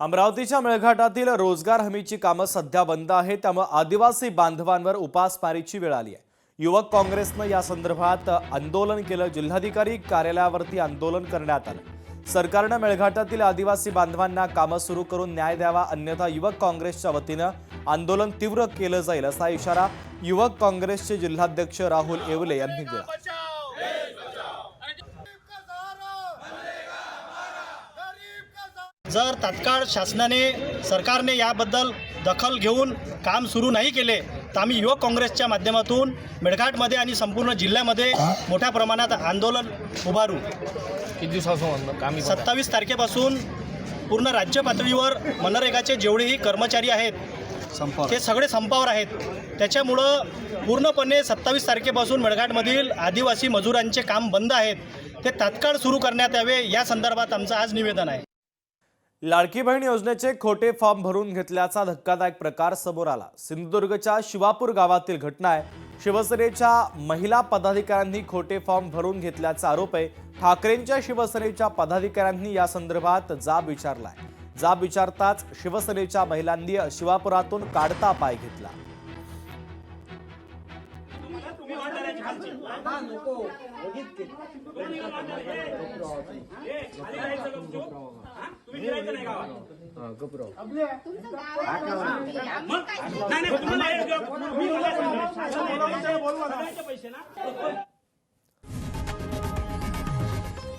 अमरावतीच्या मेळघाटातील रोजगार हमीची कामं सध्या बंद आहेत, त्यामुळे आदिवासी बांधवांवर उपासमारीची वेळ आली आहे। युवक काँग्रेसने या संदर्भात आंदोलन केलं। जिल्हाधिकारी कार्यालयावरती आंदोलन करण्यात आलं। सरकारने मेळघाटातील आदिवासी बांधवांना कामं सुरू करून न्याय द्यावा, अन्यथा युवक काँग्रेसच्या वतीने आंदोलन तीव्र केलं जाईल असा इशारा युवक काँग्रेसचे जिल्हाध्यक्ष राहुल येवले यांनी दिला। जर तात्काळ सरकारने याबद्दल दखल घेऊन काम सुरू नाही केले तर आम्ही युवक काँग्रेसच्या माध्यमातून मेळघाटमध्ये आणि संपूर्ण जिल्ह्यामध्ये मोठ्या प्रमाणात आंदोलन उभारू। किती दिवसापासून 27 तारखेपासून पूर्ण राज्य पातळीवर मनरेगाचे जेवढेही कर्मचारी आहेत ते सगळे संपावर आहेत। त्याच्यामुळं पूर्णपणे 27 तारखेपासून मेळघाटमधील आदिवासी मजुरांचे काम बंद आहेत, ते तात्काळ सुरू करण्यात यावे या संदर्भात आमचं आज निवेदन आहे। लाडकी बहीण योजनेचे खोटे फॉर्म भरून घेतल्याचा धक्कादायक प्रकार समोर आला। सिंधुदुर्गच्या शिवापूर गावातील घटना आहे। शिवसेनेच्या महिला पदाधिकाऱ्यांनी खोटे फॉर्म भरून घेतल्याचा आरोप आहे। ठाकरेंच्या शिवसेनेच्या पदाधिकाऱ्यांनी या संदर्भात जाब विचारलाय। जाब विचारताच शिवसेनेच्या महिलांनी शिवापुरातून काढता पाय घेतला।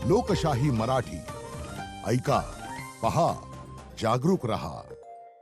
लोकशाही मराठी ऐका, पहा, जागरूक रहा।